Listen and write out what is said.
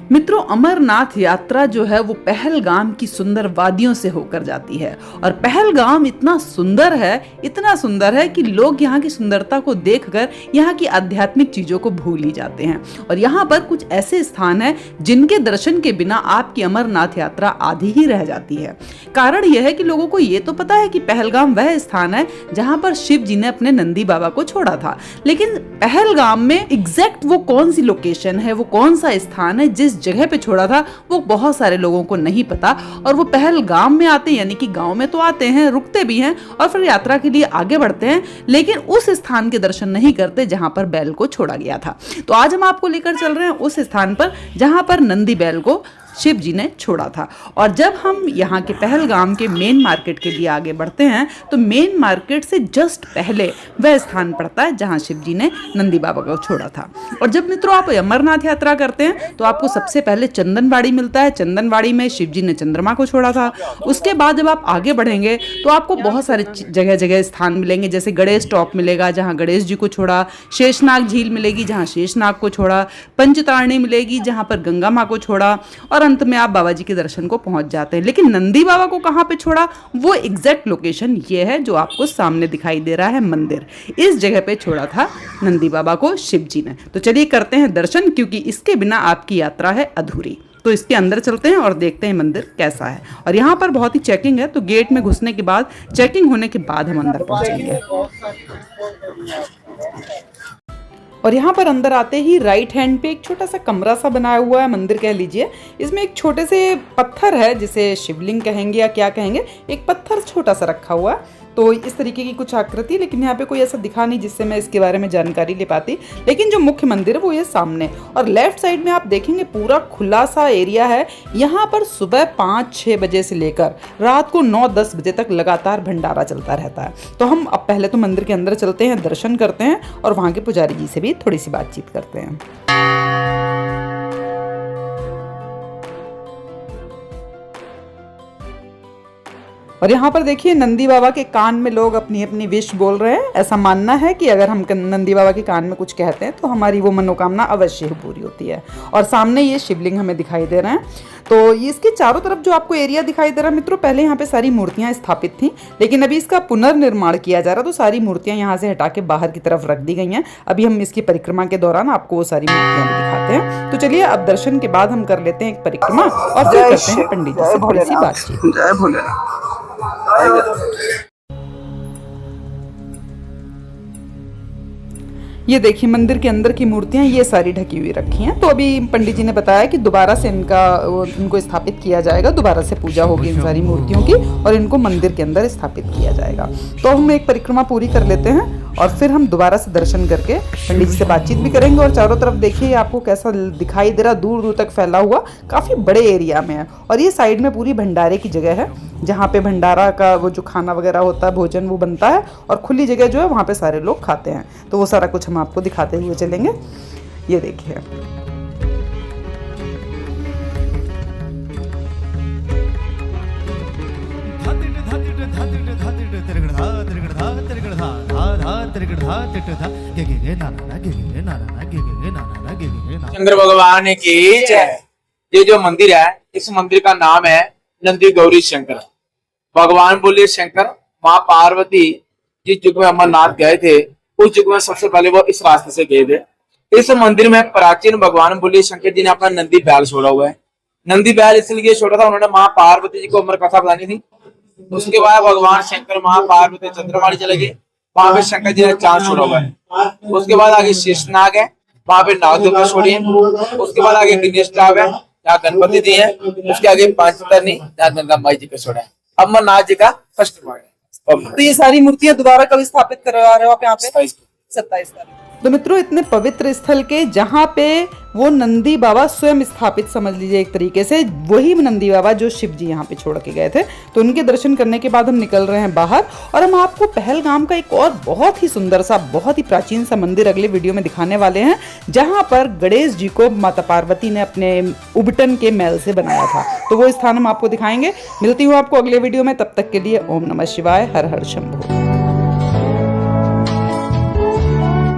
मित्रों, अमरनाथ यात्रा जो है वो पहलगाम की सुंदर वादियों से होकर जाती है और पहलगाम इतना सुंदर है कि लोग यहाँ की सुंदरता को देखकर यहाँ की आध्यात्मिक चीजों को भूल ही जाते हैं। और यहाँ पर कुछ ऐसे स्थान हैं जिनके दर्शन के बिना आपकी अमरनाथ यात्रा आधी ही रह जाती है। कारण यह है कि लोगों को ये तो पता है कि पहलगाम वह स्थान है जहाँ पर शिव जी ने अपने नंदी बाबा को छोड़ा था, लेकिन पहलगाम में एग्जैक्ट वो कौन सी लोकेशन है, वो कौन सा स्थान है जिस जगह पे छोड़ा था, वो बहुत सारे लोगों को नहीं पता। और वो पहलगाम में आते यानी कि गांव में तो आते हैं, रुकते भी हैं और फिर यात्रा के लिए आगे बढ़ते हैं, लेकिन उस स्थान के दर्शन नहीं करते जहां पर बैल को छोड़ा गया था। तो आज हम आपको लेकर चल रहे हैं उस स्थान पर जहां पर नंदी बैल को शिव जी ने छोड़ा था। और जब हम यहाँ के पहलगाम के मेन मार्केट के लिए आगे बढ़ते हैं तो मेन मार्केट से जस्ट पहले वह स्थान पड़ता है जहाँ शिव जी ने नंदी बाबा को छोड़ा था। और जब मित्रों आप अमरनाथ यात्रा करते हैं तो आपको सबसे पहले चंदनबाड़ी मिलता है। चंदनबाड़ी में शिव जी ने चंद्रमा को छोड़ा था। उसके बाद जब आप आगे बढ़ेंगे तो आपको बहुत सारे जगह जगह स्थान मिलेंगे, जैसे गणेश टॉप मिलेगा जहाँ गणेश जी को छोड़ा, शेषनाग झील मिलेगी जहाँ शेषनाग को छोड़ा, पंचतारणी मिलेगी जहाँ पर गंगा माँ को छोड़ा, और अंत में आप बाबा जी के दर्शन को पहुंच जाते हैं। लेकिन नंदी बाबा को कहां पे छोड़ा, वो एग्जैक्ट लोकेशन ये है जो आपको सामने दिखाई दे रहा है मंदिर। इस जगह पे छोड़ा था नंदी बाबा को शिव जी ने। तो चलिए करते हैं दर्शन, क्योंकि इसके बिना आपकी यात्रा है अधूरी। तो इसके अंदर चलते हैं और देखते हैं मंदिर कैसा है। और यहाँ पर बहुत ही चेकिंग है, तो गेट में घुसने के बाद चेकिंग होने के बाद हम अंदर पहुंचेंगे। और यहाँ पर अंदर आते ही राइट हैंड पे एक छोटा सा कमरा सा बनाया हुआ है, मंदिर कह लीजिए। इसमें एक छोटे से पत्थर है, जिसे शिवलिंग कहेंगे या क्या कहेंगे, एक पत्थर छोटा सा रखा हुआ है। तो इस तरीके की कुछ आकृति, लेकिन यहाँ पे कोई ऐसा दिखा नहीं जिससे मैं इसके बारे में जानकारी ले पाती। लेकिन जो मुख्य मंदिर है वो ये सामने, और लेफ्ट साइड में आप देखेंगे पूरा खुला सा एरिया है। यहाँ पर सुबह 5-6 बजे से लेकर रात को 9-10 बजे तक लगातार भंडारा चलता रहता है। तो हम अब पहले तो मंदिर के अंदर चलते हैं, दर्शन करते हैं और वहाँ के पुजारी जी से भी थोड़ी सी बातचीत करते हैं। और यहाँ पर देखिए नंदी बाबा के कान में लोग अपनी अपनी विश बोल रहे हैं। ऐसा मानना है कि अगर हम नंदी बाबा के कान में कुछ कहते हैं तो हमारी वो मनोकामना अवश्य ही पूरी होती है। और सामने ये शिवलिंग हमें दिखाई दे रहे हैं। तो इसके चारों तरफ जो आपको एरिया दिखाई दे रहा है मित्रों, पहले यहाँ पे सारी मूर्तियां स्थापित थी, लेकिन अभी इसका पुनर्निर्माण किया जा रहा है, तो सारी मूर्तियां यहाँ से हटा के बाहर की तरफ रख दी गई हैं। अभी हम इसकी परिक्रमा के दौरान आपको वो सारी मूर्तियां भी दिखाते हैं। तो चलिए अब दर्शन के बाद हम कर लेते हैं एक परिक्रमा और फिर करते हैं पंडित जी से थोड़ी सी बातचीत। जय भोलेनाथ। ये देखिए मंदिर के अंदर की मूर्तियां ये सारी ढकी हुई रखी हैं। तो अभी पंडित जी ने बताया कि दोबारा से इनको स्थापित किया जाएगा, दोबारा से पूजा होगी इन सारी मूर्तियों की और इनको मंदिर के अंदर स्थापित किया जाएगा। तो हम एक परिक्रमा पूरी कर लेते हैं और फिर हम दोबारा से दर्शन करके पंडित जी से बातचीत भी करेंगे। और चारों तरफ देखिए आपको कैसा दिखाई दे रहा, दूर दूर तक फैला हुआ, काफ़ी बड़े एरिया में है। और ये साइड में पूरी भंडारे की जगह है, जहाँ पे भंडारा का वो जो खाना वगैरह होता है, भोजन वो बनता है, और खुली जगह जो है वहाँ पे सारे लोग खाते हैं। तो वो सारा कुछ हम आपको दिखाते हुए चलेंगे। ये देखिए चंद्र भगवान की जय। ये जो मंदिर है, इस मंदिर का नाम है नंदी गौरी शंकर। भगवान बोले शंकर, माँ पार्वती जिस युग में अमरनाथ गए थे उस युग में सबसे पहले वो इस रास्ते से गए थे। इस मंदिर में प्राचीन भगवान बोले शंकर जी ने अपना नंदी बैल छोड़ा हुआ है। नंदी बैल इसलिए छोड़ा था, उन्होंने माँ पार्वती जी को अमर कथा बतानी थी। उसके बाद भगवान शंकर माँ पार्वती चंद्रमाणी चले गए, वहां पे शंकर जी ने चांद छोड़ा हुआ है। उसके बाद आगे शेषनाग है, वहां पे नाग देवता छोड़ी है। उसके बाद आगे गणेश टॉप है, यहाँ गणपति जी है। उसके आगे पंचतरणी, जहाँ गंगा माई जी का छोड़ा है। अमरनाथ जी का फर्स्ट पॉइंट है। तो ये सारी मूर्तियां दोबारा कब स्थापित करवा रहे हो आप यहाँ पे? 27 तारीख। तो मित्रों इतने पवित्र स्थल के जहाँ पे वो नंदी बाबा स्वयं स्थापित, समझ लीजिए एक तरीके से वही नंदी बाबा जो शिव जी यहाँ पे छोड़ के गए थे, तो उनके दर्शन करने के बाद हम निकल रहे हैं बाहर। और हम आपको पहलगाम का एक और बहुत ही सुंदर सा, बहुत ही प्राचीन सा मंदिर अगले वीडियो में दिखाने वाले हैं, जहाँ पर गणेश जी को माता पार्वती ने अपने उबटन के मैल से बनाया था। तो वो स्थान हम आपको दिखाएंगे। मिलती हूँ आपको अगले वीडियो में, तब तक के लिए ओम नमः शिवाय, हर हर शंभो।